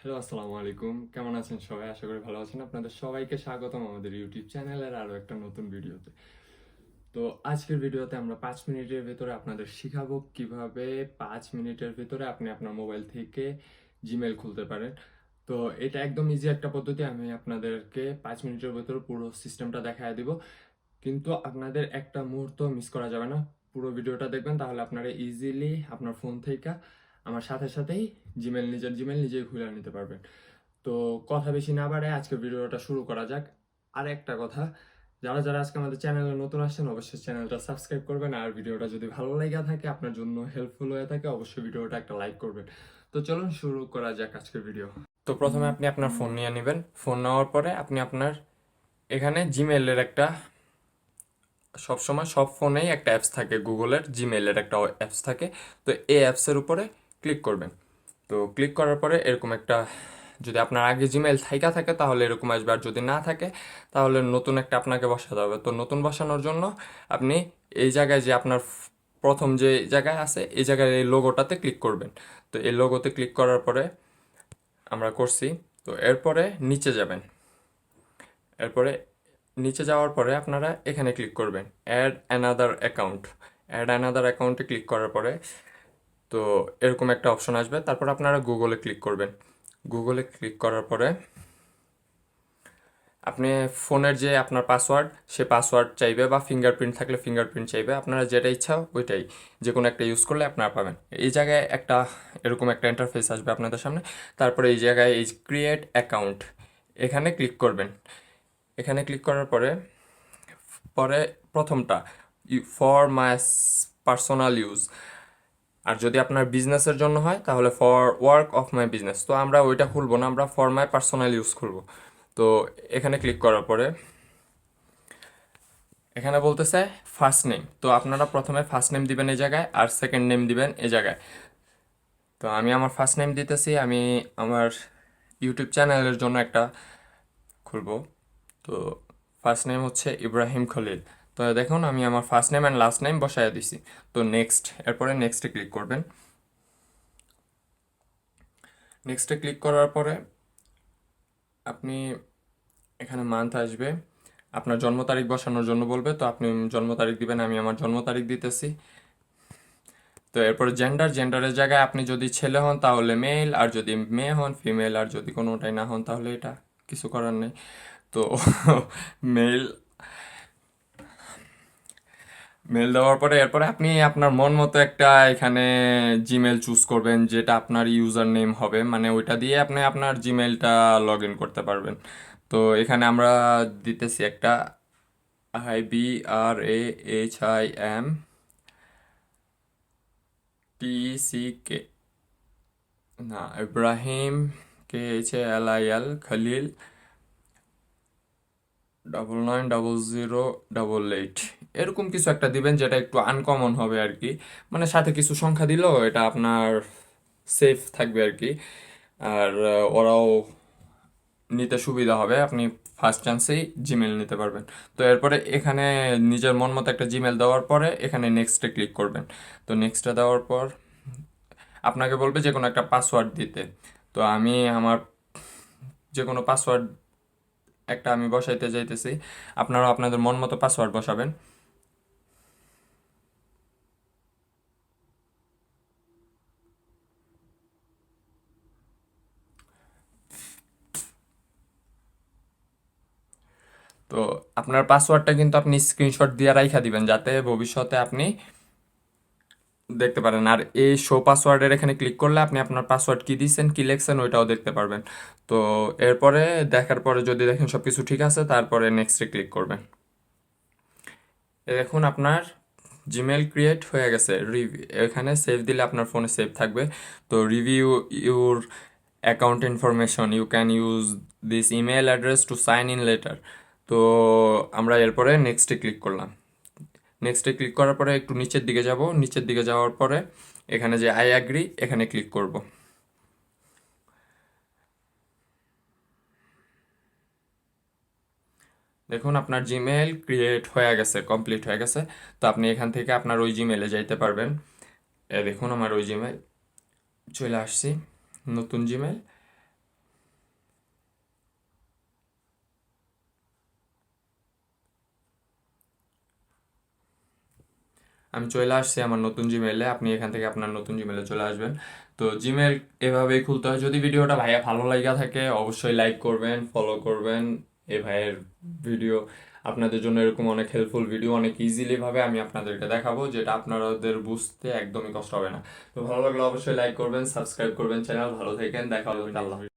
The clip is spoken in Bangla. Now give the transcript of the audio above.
হ্যালো, আসসালামু আলাইকুম। কেমন আছেন সবাই? আশা করি ভালো আছেন। আপনাদের সবাইকে স্বাগতম আমাদের ইউটিউব চ্যানেলের আরো একটা নতুন ভিডিওতে। তো আজকের ভিডিওতে আমরা 5 মিনিটের ভেতরে আপনাদের শিখাবো কিভাবে 5 মিনিটের ভেতরে আপনি আপনার মোবাইল থেকে জিমেইল খুলতে পারেন। তো এটা একদম ইজি একটা পদ্ধতি। আমি আপনাদেরকে 5 মিনিটের ভেতরে পুরো সিস্টেমটা দেখায় দিব। কিন্তু আপনাদের একটা মুহূর্ত মিস করা যাবে না। পুরো ভিডিওটা দেখবেন, তাহলে আপনারা ইজিলি আপনার ফোন থেকে আমার সাথে সাথেই নিজের জিমেইল নিজেই খুলে নিতে পারবেন। তো কথা বেশি না বাড়ায় আজকে ভিডিওটা শুরু করা যাক। আর একটা কথা, যারা যারা আজকে আমাদের চ্যানেলে নতুন আসছেন অবশ্যই চ্যানেলটা সাবস্ক্রাইব করবেন, আর ভিডিওটা যদি ভালো লেগে থাকে, আপনার জন্য হেল্পফুল হয়ে থাকে, অবশ্যই ভিডিওটা একটা লাইক করবেন। তো চলুন শুরু করা যাক আজকের ভিডিও। তো প্রথমে আপনি আপনার ফোন নিয়ে নেবেন। ফোন নেওয়ার পরে আপনি আপনার এখানে জিমেইলের একটা, সবসময় সব ফোনেই একটা অ্যাপস থাকে, গুগলের জিমেইলের একটা অ্যাপস থাকে। তো এই অ্যাপসের উপরে ক্লিক করবেন। তো ক্লিক করার পরে এরকম একটা, যদি আপনার আগে জিমেইল থাইকা থাকে তাহলে এরকম আসবে, আর যদি না থাকে তাহলে নতুন একটা আপনাকে বসাতে হবে। তো নতুন বসানোর জন্য আপনি এই জায়গায় যে আপনার প্রথম যে জায়গায় আছে এই জায়গায় এই লোগোটাতে ক্লিক করবেন। তো এই লোগোতে ক্লিক করার পরে আমরা করছি। তো এরপরে নিচে যাবেন। এরপরে নিচে যাওয়ার পরে আপনারা এখানে ক্লিক করবেন, add another account. Add another অ্যাকাউন্টে ক্লিক করার পরে তো এরকম একটা অপশন আসবে। তারপর আপনারা গুগলে ক্লিক করবেন। গুগলে ক্লিক করার পরে আপনি ফোনের যে আপনার পাসওয়ার্ড, সে পাসওয়ার্ড চাইবে, বা ফিঙ্গারপ্রিন্ট থাকলে ফিঙ্গারপ্রিন্ট চাইবে। আপনারা যেটা ইচ্ছা ওইটাই, যে কোনো একটা ইউজ করলে আপনারা পাবেন। এই জায়গায় একটা এরকম একটা ইন্টারফেস আসবে আপনাদের সামনে। তারপরে এই জায়গায় এই ক্রিয়েট অ্যাকাউন্ট, এখানে ক্লিক করবেন। এখানে ক্লিক করার পরে পরে প্রথমটা ফর মাই পার্সোনাল ইউজ, আর যদি আপনার বিজনেসের জন্য হয় তাহলে for work of my business. তো আমরা ওইটা খুলবো না, আমরা ফর মাই পার্সোনাল ইউজ খুলবো। তো এখানে ক্লিক করার পরে এখানে বলতেছে ফার্স্ট নেম। তো আপনারা প্রথমে ফার্স্ট নেম দিবেন এই জায়গায়, আর সেকেন্ড নেম দিবেন এই জায়গায়। তো আমি আমার ফার্স্ট নেম দিতেছি, আমি আমার ইউটিউব চ্যানেলের জন্য একটা খুলবো। তো ফার্স্ট নেম হচ্ছে ইব্রাহিম খলিল। তো দেখুন আমি আমার first name and last name বসায় দিছি। তো নেক্সট, এরপরে নেক্সটে ক্লিক করবেন। নেক্সটে ক্লিক করার পরে আপনি এখানে মান্থ আসবে, আপনার জন্ম তারিখ বসানোর জন্য বলবে। তো আপনি জন্ম তারিখ দিবেন, আমি আমার জন্ম তারিখ দিতেছি। তো এরপরে জেন্ডারের জায়গায় আপনি যদি ছেলে হন তাহলে মেল, আর যদি মেয়ে হন ফিমেল, আর যদি কোনোটাই না হন তাহলে এটা কিছু করার নেই। তো মেল, মেল দেওয়ার পরে এরপরে আপনি আপনার মন মতো একটা এখানে জিমেল চুজ করবেন, যেটা আপনার ইউজার নেম হবে, মানে ওইটা দিয়ে আপনি আপনার জিমেলটা লগ ইন করতে পারবেন। তো এখানে আমরা দিতেছি একটা IBRAHIM না, ইব্রাহিম KHALIL খলিল 990088, এরকম কিছু একটা দিবেন যেটা একটু আনকমন হবে আর কি। মানে সাথে কিছু সংখ্যা দিলেও এটা আপনার সেফ থাকবে আর কি। আর ওরাও নিতে সুবিধা হবে, আপনি ফার্স্ট চান্সেই জিমেল নিতে পারবেন। তো এরপরে এখানে নিজের মন মতো একটা জিমেল দেওয়ার পরে এখানে নেক্সটে ক্লিক করবেন। তো নেক্সটে দেওয়ার পর আপনাকে বলবে যে কোনো একটা পাসওয়ার্ড দিতে। তো আমি আমার যে কোনো পাসওয়ার্ড একটা আমি বসাইতে যাইতেছি। আপনারা আপনাদের মন মতো পাসওয়ার্ড বসাবেন। তো আপনার পাসওয়ার্ডটা কিন্তু আপনি স্ক্রিনশট দিয়ে রাইখা দিবেন, যাতে ভবিষ্যতে আপনি দেখতে পারেন। আর এই শো পাসওয়ার্ডের এখানে ক্লিক করলে আপনি আপনার পাসওয়ার্ড কি দিয়েছেন কি লিখছেন ওইটাও দেখতে পারবেন। তো এরপরে দেখার পরে যদি দেখেন সব কিছু ঠিক আছে, তারপরে নেক্সটে ক্লিক করবেন। দেখুন আপনার জিমেল ক্রিয়েট হয়ে গেছে। এখানে সেভ দিলে আপনার ফোনে সেভ থাকবে। তো review your account information, you can use this email address to sign in later. তো আমরা এরপরে নেক্সটে ক্লিক করলাম। নেক্সটে ক্লিক করার পরে একটু নিচের দিকে যাব। নিচের দিকে যাওয়ার পরে এখানে যে আই অ্যাগ্রি এখানে ক্লিক করব। দেখুন আপনার জিমেল ক্রিয়েট হয়ে গেছে, কমপ্লিট হয়ে গেছে। তো আপনি এখান থেকে আপনার ওই জিমেলে যাইতে পারবেন। দেখুন আমার ওই জিমেল চলে আসছি, নতুন জিমেল। আমি চলে আসছি আমার নতুন জিমেলে। আপনি এখান থেকে আপনার নতুন জিমেলে চলে আসবেন। তো জিমেল এভাবেই খুলতে হয়। যদি ভিডিওটা ভাইয়া ভালো লাগা থাকে অবশ্যই লাইক করবেন, ফলো করবেন। এই ভাইয়ের ভিডিও আপনাদের জন্য এরকম অনেক হেল্পফুল ভিডিও অনেক ইজিলি ভাবে আমি আপনাদেরকে দেখাবো, যেটা আপনাদের বুঝতে একদমই কষ্ট হবে না। তো ভালো লাগলে অবশ্যই লাইক করবেন, সাবস্ক্রাইব করবেন চ্যানেল। ভালো থাকেন, দেখা হবে আল্লাহ হাফেজ।